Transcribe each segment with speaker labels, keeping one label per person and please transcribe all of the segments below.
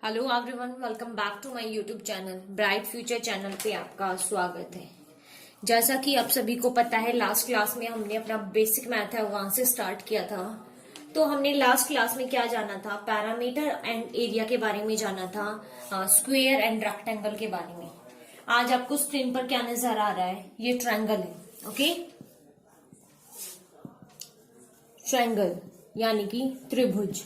Speaker 1: Hello everyone, welcome back to my YouTube channel Bright Future channel पे आपका स्वागत है। जैसा कि आप सभी को पता है, लास्ट क्लास में हमने अपना बेसिक मैथ है वहां से स्टार्ट किया था। तो हमने लास्ट क्लास में क्या जाना था? पैरामीटर एंड एरिया के बारे में जाना था, स्क्वायर एंड रेक्टेंगल के बारे में। आज आपको स्क्रीन पर क्या नजर आ रहा है? ये ट्रायंगल है। ओके, ट्रायंगल यानी कि त्रिभुज।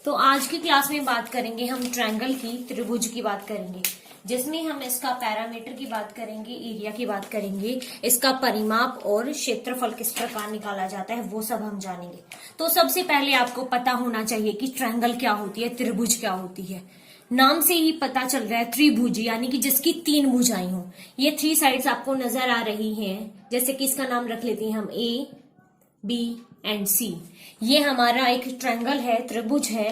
Speaker 1: तो आज की क्लास में बात करेंगे हम ट्रायंगल की, त्रिभुज की बात करेंगे, जिसमें हम इसका पैरामीटर की बात करेंगे, एरिया की बात करेंगे, इसका परिमाप और क्षेत्रफल किस प्रकार निकाला जाता है वो सब हम जानेंगे। तो सबसे पहले आपको पता होना चाहिए कि ट्रायंगल क्या होती है, त्रिभुज क्या होती है। नाम से ही पता चल रहा है त्रिभुज यानी कि जिसकी तीन भुजाएं हो। ये थ्री साइड्स आपको नजर आ रही हैं, जैसे कि इसका नाम रख लेते हैं हम ए, बी एंड सी। ये हमारा एक ट्रायंगल है, त्रिभुज है।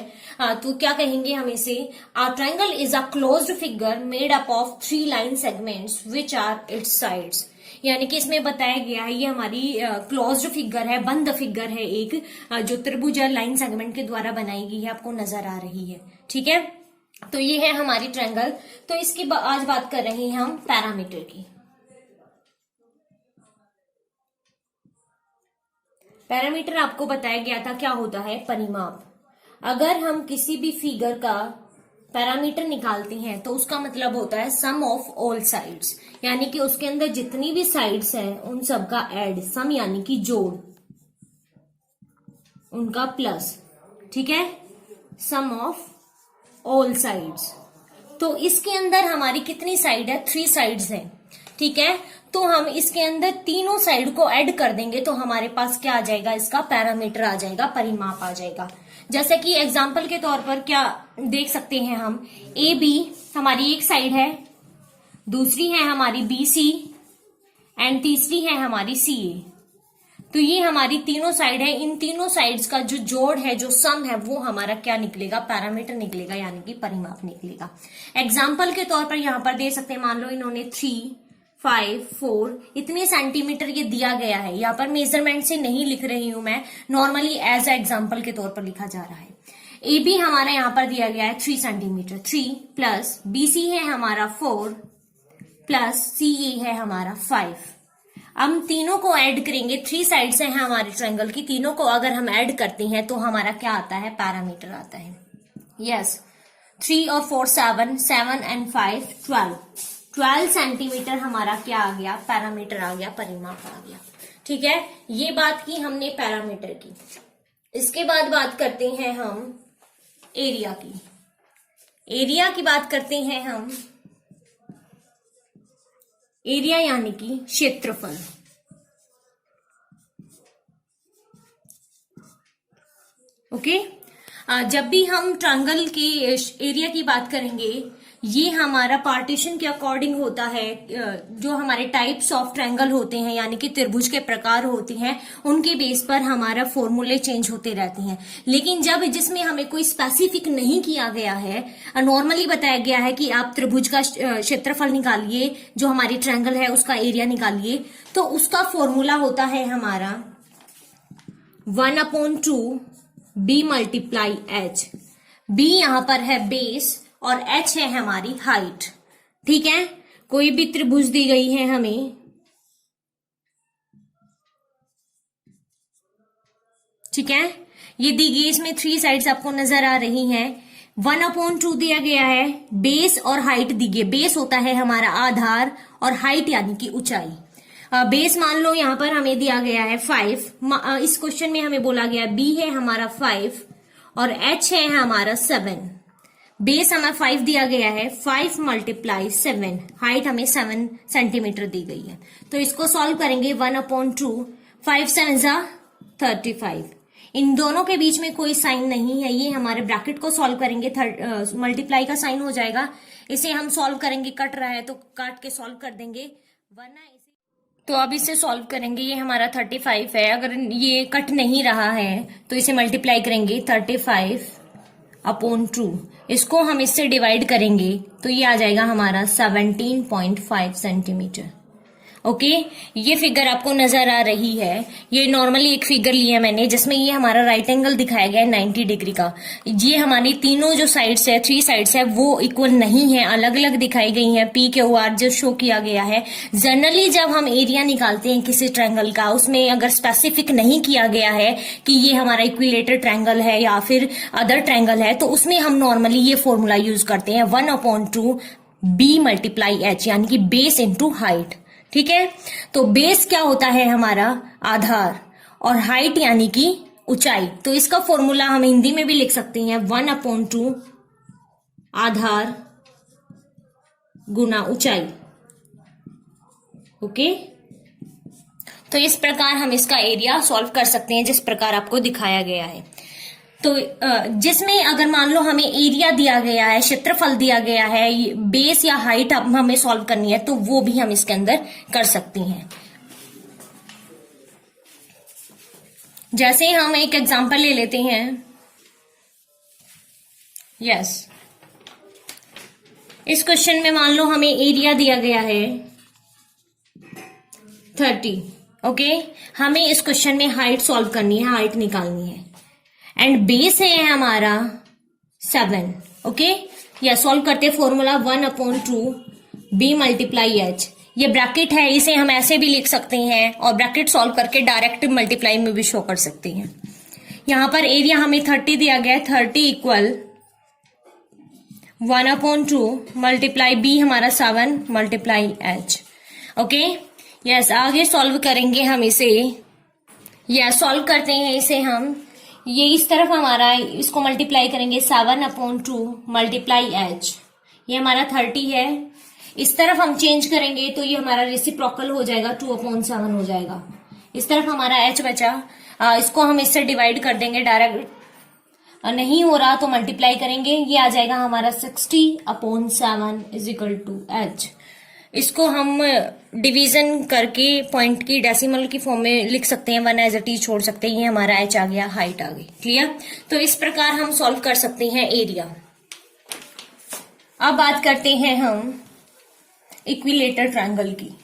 Speaker 1: तो क्या कहेंगे हम इसे? Triangle is a closed figure made up of three line segments which are its sides. यानी कि इसमें बताया गया है ये हमारी क्लोज्ड फिगर है, बंद फिगर है एक, जो त्रिभुज लाइन सेगमेंट के द्वारा बनाई गई है, आपको नजर आ रही है। ठीक है, तो ये है हमारी ट्रायंगल। तो इसकी आज बात कर रहे हैं हम पैरामीटर की। पैरामीटर आपको बताया गया था क्या होता है? परिमाप। अगर हम किसी भी फिगर का पैरामीटर निकालते हैं तो उसका मतलब होता है सम ऑफ ऑल साइड्स, यानी कि उसके अंदर जितनी भी साइड्स हैं उन सब का ऐड, सम यानी कि जोड़, उनका प्लस। ठीक है, सम ऑफ ऑल साइड्स। तो इसके अंदर हमारी कितनी साइड है? थ्री साइड्स हैं। ठीक है, तो हम इसके अंदर तीनों साइड को ऐड कर देंगे तो हमारे पास क्या आ जाएगा? इसका पैरामीटर आ जाएगा, परिमाप आ जाएगा। जैसे कि एग्जांपल के तौर पर क्या देख सकते हैं हम? ए बी हमारी एक साइड है, दूसरी है हमारी बी सी एंड तीसरी है हमारी सी ए। तो ये हमारी तीनों साइड है। इन तीनों साइड्स का जो जोड़ है, जो सम है, वो हमारा क्या निकलेगा? पैरामीटर निकलेगा, यानी कि परिमाप निकलेगा। एग्जाम्पल के तौर पर यहां पर दे सकते हैं, मान लो इन्होंने 3, 5, 4 इतने सेंटीमीटर ये दिया गया है। यहाँ पर मेजरमेंट से नहीं लिख रही हूं मैं, नॉर्मली एज ए एग्जाम्पल के तौर पर लिखा जा रहा है। ए बी हमारा यहाँ पर दिया गया है 3 सेंटीमीटर, 3 प्लस बी सी है हमारा 4 प्लस सी ए है हमारा 5। हम तीनों को ऐड करेंगे, थ्री साइड्स हैं हमारे ट्रायंगल की, तीनों को अगर हम ऐड करते हैं तो हमारा क्या आता है? पैरामीटर आता है। यस, 3 और 4 7, 7 एंड 5 12 सेंटीमीटर हमारा क्या आ गया? पैरामीटर आ गया, परिमाप आ गया। ठीक है, ये बात की हमने पैरामीटर की। इसके बाद बात करते हैं हम एरिया की। एरिया की बात करते हैं हम, एरिया यानी कि क्षेत्रफल। ओके, जब भी हम ट्रायंगल के एरिया की बात करेंगे, ये हमारा पार्टीशन के अकॉर्डिंग होता है। जो हमारे टाइप्स ऑफ ट्रायंगल होते हैं, यानी कि त्रिभुज के प्रकार होते हैं, उनके बेस पर हमारा फॉर्मूले चेंज होते रहते हैं। लेकिन जब जिसमें हमें कोई स्पेसिफिक नहीं किया गया है, नॉर्मली बताया गया है कि आप त्रिभुज का क्षेत्रफल निकालिए, जो हमारी ट्रायंगल है उसका एरिया निकालिए, तो उसका फॉर्मूला होता है हमारा 1/2 b मल्टीप्लाई h। b यहां पर है बेस और h है हमारी हाइट। ठीक है, कोई भी त्रिभुज दी गई है हमें, ठीक है, ये दी गई, इसमें थ्री साइड्स आपको नजर आ रही हैं। 1/2 दिया गया है, बेस और हाइट दी गई। बेस होता है हमारा आधार और हाइट यानी कि ऊंचाई। बेस मान लो यहां पर हमें दिया गया है 5। इस क्वेश्चन में हमें बोला गया b है हमारा 5 और h है हमारा 7। बेस हमें 5 दिया गया है, 5 मल्टीप्लाई 7, हाइट हमें 7 सेंटीमीटर दी गई है। तो इसको सॉल्व करेंगे 1/2, 5 7 जा 35। इन दोनों के बीच में कोई साइन नहीं है, ये हमारे ब्रैकेट को सॉल्व करेंगे, मल्टीप्लाई का साइन हो जाएगा। इसे हम सॉल्व करेंगे, कट रहा है तो काट के सॉल्व कर देंगे, वरना तो अब इसे सॉल्व करेंगे। ये हमारा 35 है, अगर ये कट नहीं रहा है तो इसे मल्टीप्लाई करेंगे 35/2। इसको हम इससे डिवाइड करेंगे तो ये आ जाएगा हमारा 17.5 सेंटीमीटर। ओके, ये फिगर आपको नजर आ रही है, ये नॉर्मली एक फिगर लिया मैंने जिसमें ये हमारा राइट एंगल दिखाया गया है 90 डिग्री का। ये हमारी तीनों जो साइड्स है, 3 साइड्स है, वो इक्वल नहीं है, अलग अलग दिखाई गई हैं। पी क्यू आर जो शो किया गया है, जनरली जब हम एरिया निकालते हैं किसी ट्रायंगल का, उसमें अगर स्पेसिफिक नहीं किया गया है कि ये हमारा इक्विलेटर ट्रायंगल है या फिर अदर ट्रायंगल है, तो उसमें हम नॉर्मली ये फॉर्मूला यूज करते हैं 1/2 बी मल्टीप्लाई एच, यानी कि बेस इंटू हाइट। ठीक है, तो बेस क्या होता है हमारा, आधार, और हाइट यानी कि ऊंचाई। तो इसका फॉर्मूला हम हिंदी में भी लिख सकते हैं 1/2 आधार गुना ऊंचाई। ओके, तो इस प्रकार हम इसका एरिया सॉल्व कर सकते हैं जिस प्रकार आपको दिखाया गया है। तो जिसमें अगर मान लो हमें एरिया दिया गया है, क्षेत्रफल दिया गया है, बेस या हाइट हमें सॉल्व करनी है, तो वो भी हम इसके अंदर कर सकती हैं। जैसे हम एक एग्जांपल ले लेते हैं। यस, इस क्वेश्चन में मान लो हमें एरिया दिया गया है 30। ओके, हमें इस क्वेश्चन में हाइट सॉल्व करनी है, हाइट निकालनी है, एंड बेस है हमारा 7। ओके, या सॉल्व करते फॉर्मूला 1/2 बी मल्टीप्लाई एच। ये ब्रैकेट है, इसे हम ऐसे भी लिख सकते हैं और ब्रैकेट सॉल्व करके डायरेक्ट मल्टीप्लाई में भी शो कर सकते हैं। यहां पर एरिया हमें 30 दिया गया है, 30 इक्वल 1/2 मल्टीप्लाई बी हमारा 7 मल्टीप्लाई एच। ओके, यस, आगे सॉल्व करेंगे हम इसे। यस, सॉल्व करते हैं इसे हम। ये इस तरफ हमारा, इसको मल्टीप्लाई करेंगे 7/2 मल्टीप्लाई एच, ये हमारा 30 है। इस तरफ हम चेंज करेंगे तो ये हमारा रेसिप्रोकल हो जाएगा, 2/7 हो जाएगा। इस तरफ हमारा एच बचा, इसको हम इससे डिवाइड कर देंगे, डायरेक्ट नहीं हो रहा तो मल्टीप्लाई करेंगे, ये आ जाएगा हमारा 60/7 इज इक्वल टू एच। इसको हम डिवीजन करके पॉइंट की डेसिमल की फॉर्म में लिख सकते हैं, 1 एज इट इज छोड़ सकते हैं। ये हमारा एच आ गया, हाइट आ गई। क्लियर? तो इस प्रकार हम सॉल्व कर सकते हैं एरिया। अब बात करते हैं हम इक्विलेटर ट्रायंगल की।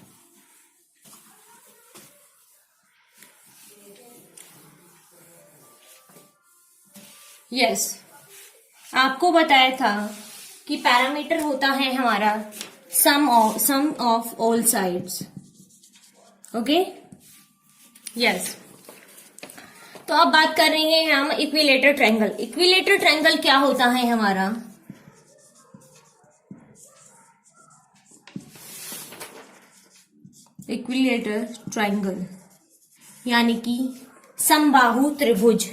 Speaker 1: यस, आपको बताया था कि पैरामीटर होता है हमारा sum of all sides. Okay, yes. तो अब बात कर रहे हैं हम इक्विलेटर ट्रायंगल। इक्विलेटर ट्रायंगल क्या होता है हमारा? इक्विलेटर ट्रायंगल यानी कि समबाहु त्रिभुज।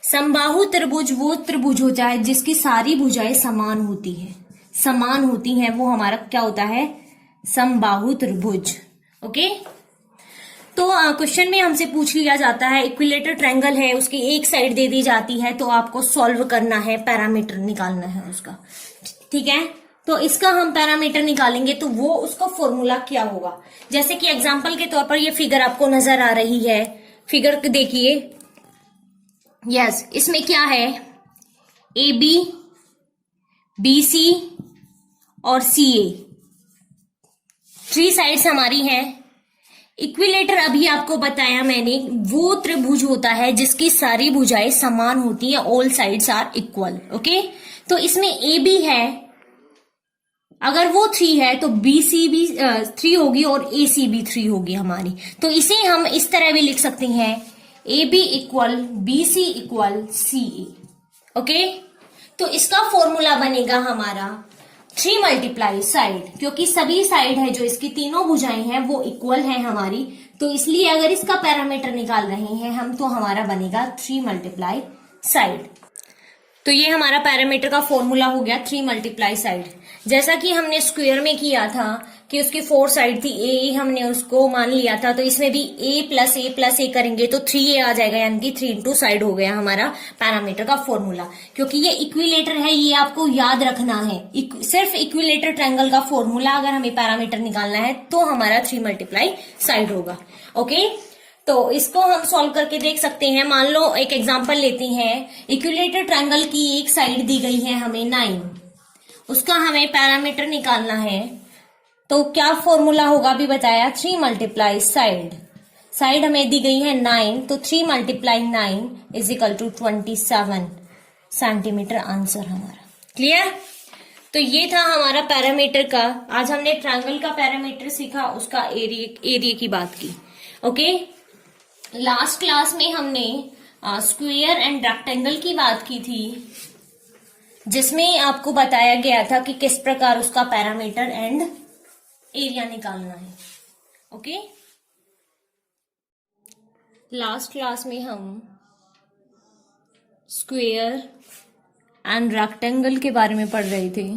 Speaker 1: समबाहु त्रिभुज वो त्रिभुज होता है जिसकी सारी भुजाएं समान होती है, समान होती हैं, वो हमारा क्या होता है? समबाहु त्रिभुज। ओके, तो क्वेश्चन में हमसे पूछ लिया जाता है, इक्विलेटर ट्रायंगल है, उसकी एक साइड दे दी जाती है, तो आपको सॉल्व करना है, पैरामीटर निकालना है उसका। ठीक है, तो इसका हम पैरामीटर निकालेंगे तो वो उसका फॉर्मूला क्या होगा? जैसे कि एग्जांपल के तौर पर ये फिगर आपको नजर आ रही है, फिगर देखिए। यस, इसमें क्या है? ए बी, बी सी और सी ए, 3 साइड्स हमारी हैं। इक्विलेटर अभी आपको बताया मैंने, वो त्रिभुज होता है जिसकी सारी भुजाएं समान होती हैं, all sides are equal. Okay, तो इसमें ए बी है, अगर वो 3 है तो बी सी भी 3 होगी और ए सी भी 3 होगी हमारी। तो इसे हम इस तरह भी लिख सकते हैं, A B equal B C equal C A. Okay, तो इसका फॉर्मूला बनेगा हमारा 3 मल्टीप्लाई साइड, क्योंकि सभी साइड है जो इसकी तीनों भुजाएं हैं वो इक्वल है हमारी, तो इसलिए अगर इसका पैरामीटर निकाल रहे हैं हम तो हमारा बनेगा 3 मल्टीप्लाई साइड। तो ये हमारा पैरामीटर का फॉर्मूला हो गया 3 मल्टीप्लाई साइड। जैसा कि हमने स्क्वायर में किया था कि उसकी 4 साइड थी, ए हमने उसको मान लिया था, तो इसमें भी a प्लस ए करेंगे तो 3a आ जाएगा, यानी कि 3 इंटू साइड हो गया हमारा पैरामीटर का फॉर्मूला। क्योंकि ये इक्विलेटर है, ये आपको याद रखना है, सिर्फ इक्विलेटर ट्रायंगल का फॉर्मूला अगर हमें पैरामीटर निकालना है तो हमारा 3 मल्टीप्लाई साइड होगा। ओके, तो इसको हम सॉल्व करके देख सकते हैं। मान लो एक एग्जांपल लेते हैं, इक्विलेटर ट्रायंगल की एक साइड दी गई है हमें 9, उसका हमें पैरामीटर निकालना है तो क्या फॉर्मूला होगा अभी बताया, 3 मल्टीप्लाई साइड, साइड हमें दी गई है 9, तो 3 multiply 9 is equal to 27 centimetre answer हमारा। क्लियर? तो ये था हमारा पैरामीटर का। आज हमने ट्रायंगल का पैरामीटर सीखा, उसका एरिया की बात की। ओके, लास्ट क्लास में हमने स्क्वायर एंड रेक्टेंगल की बात की थी, जिसमें आपको बताया गया था कि किस प्रकार उसका पैरामीटर एंड एरिया निकालना है। ओके, लास्ट क्लास में हम स्क्वायर एंड रेक्टेंगल के बारे में पढ़ रहे थे,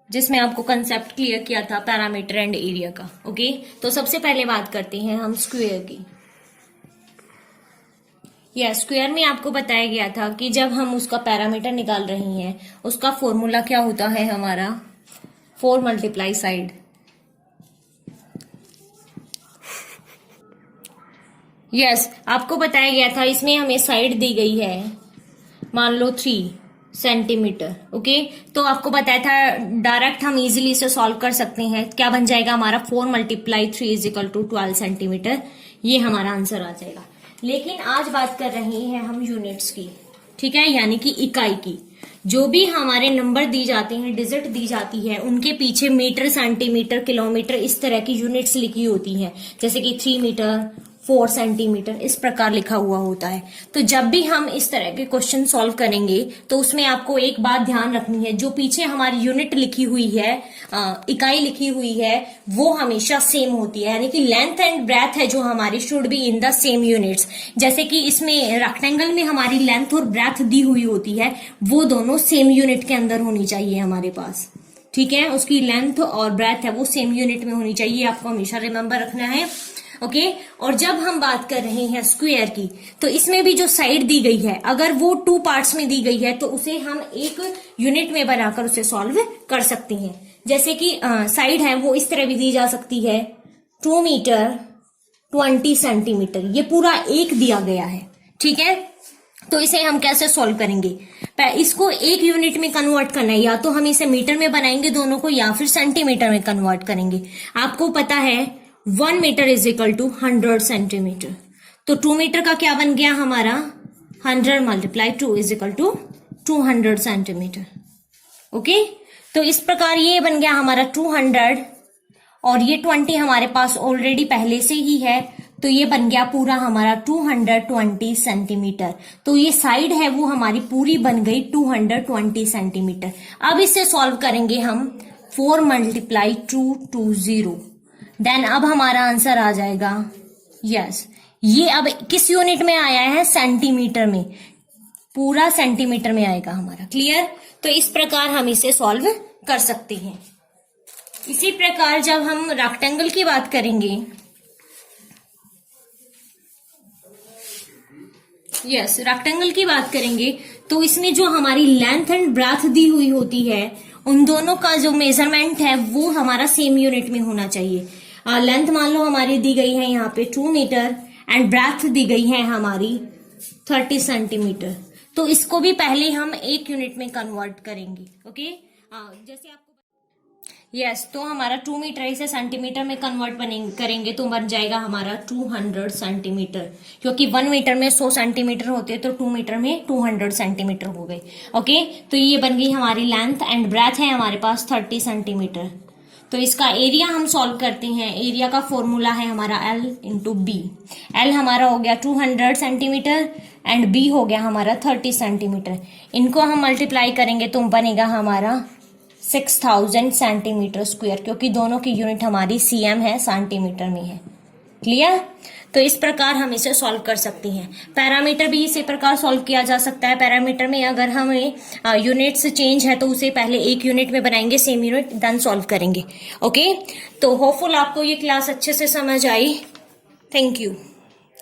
Speaker 1: जिसमें आपको कंसेप्ट क्लियर किया था पैरामीटर एंड एरिया का। ओके, तो सबसे पहले बात करते हैं हम स्क्वायर की। स्क्वायर में आपको बताया गया था कि जब हम उसका पैरामीटर निकाल रहे हैं, उसका फॉर्मूला क्या होता है हमारा, 4 मल्टीप्लाई साइड। आपको बताया गया था, इसमें हमें साइड दी गई है मान लो 3 सेंटीमीटर। ओके, तो आपको बताया था डायरेक्ट हम इजीली इसे सॉल्व कर सकते हैं। क्या बन जाएगा हमारा, 4 multiply 3 is equal to 12 centimetre, ये हमारा आंसर आ जाएगा। लेकिन आज बात कर रहे हैं हम यूनिट्स की, ठीक है, यानी कि इकाई की। जो भी हमारे नंबर दी जाते हैं, डिजिट दी जाती है, उनके पीछे मीटर, सेंटीमीटर, किलोमीटर, इस तरह की यूनिट्स लिखी होती हैं, जैसे कि 3 मीटर, 4 सेंटीमीटर, इस प्रकार लिखा हुआ होता है। तो जब भी हम इस तरह के क्वेश्चन सॉल्व करेंगे, तो उसमें आपको एक बात ध्यान रखनी है, जो पीछे हमारी यूनिट लिखी हुई है, इकाई लिखी हुई है, वो हमेशा सेम होती है, यानी कि लेंथ एंड ब्रेथ है जो हमारी should be in the same units. जैसे कि इसमें रेक्टेंगल में हमारी लेंथ और ब्रेथ दी हुई होती है, वो दोनों सेम यूनिट के अंदर होनी चाहिए हमारे पास, ठीक है। उसकी लेंथ और ब्रेथ है वो सेम यूनिट में होनी चाहिए, आपको हमेशा रिमेंबर रखना है। ओके, और जब हम बात कर रहे हैं स्क्वायर की, तो इसमें भी जो साइड दी गई है, अगर वो 2 पार्ट्स में दी गई है, तो उसे हम एक यूनिट में बनाकर उसे सॉल्व कर सकते हैं। जैसे कि साइड है वो इस तरह भी दी जा सकती है, 2 मीटर 20 सेंटीमीटर, ये पूरा एक दिया गया है, ठीक है। तो इसे हम कैसे सॉल्व करेंगे, इसको एक यूनिट में कन्वर्ट करना है, या तो हम इसे मीटर में बनाएंगे दोनों को, या फिर सेंटीमीटर में कन्वर्ट करेंगे। आपको पता है 1 metre is equal to 100 centimetre, तो 2 मीटर का क्या बन गया हमारा, 100 multiply 2 is equal to 200 centimetre. Okay, तो इस प्रकार ये बन गया हमारा 200, और ये 20 हमारे पास ऑलरेडी पहले से ही है, तो ये बन गया पूरा हमारा 220 सेंटीमीटर। तो ये साइड है वो हमारी पूरी बन गई 220 सेंटीमीटर। अब इसे सॉल्व करेंगे हम, 4 मल्टीप्लाई 2 20, देन अब हमारा आंसर आ जाएगा, ये अब किस यूनिट में आया है, सेंटीमीटर में, पूरा सेंटीमीटर में आएगा हमारा। क्लियर? तो इस प्रकार हम इसे सॉल्व कर सकते हैं। इसी प्रकार जब हम रेक्टेंगल की बात करेंगे, रेक्टेंगल की बात करेंगे, तो इसमें जो हमारी लेंथ एंड ब्रेथ दी हुई होती है, उन दोनों का जो मेजरमेंट है वो हमारा सेम यूनिट में होना चाहिए। लेंथ मान लो हमारी दी गई है यहाँ पे 2 मीटर एंड ब्रेथ दी गई है हमारी 30 सेंटीमीटर, तो इसको भी पहले हम एक यूनिट में कन्वर्ट करेंगे। ओके, जैसे आपको तो हमारा 2 मीटर इसे सेंटीमीटर में कन्वर्ट करेंगे तो बन जाएगा हमारा 200 सेंटीमीटर, क्योंकि 1 मीटर में 100 सेंटीमीटर होते हैं, तो 2 मीटर में 200 सेंटीमीटर हो गए। ओके, तो ये बन गई हमारी लेंथ एंड ब्रेथ है हमारे पास 30 सेंटीमीटर। तो इसका एरिया हम सॉल्व करते हैं। एरिया का फॉर्मूला है हमारा L इंटू बी। L हमारा हो गया 200 सेंटीमीटर एंड B हो गया हमारा 30 सेंटीमीटर। इनको हम मल्टीप्लाई करेंगे तो बनेगा हमारा 6000 सेंटीमीटर स्क्वायर, क्योंकि दोनों की यूनिट हमारी cm है, सेंटीमीटर में है। क्लियर? तो इस प्रकार हम इसे सॉल्व कर सकते हैं। पैरामीटर भी इसी प्रकार सॉल्व किया जा सकता है। पैरामीटर में अगर हमें यूनिट्स चेंज है तो उसे पहले एक यूनिट में बनाएंगे, सेम यूनिट, देन सॉल्व करेंगे। ओके, तो होपफुल आपको ये क्लास अच्छे से समझ आई। Thank you.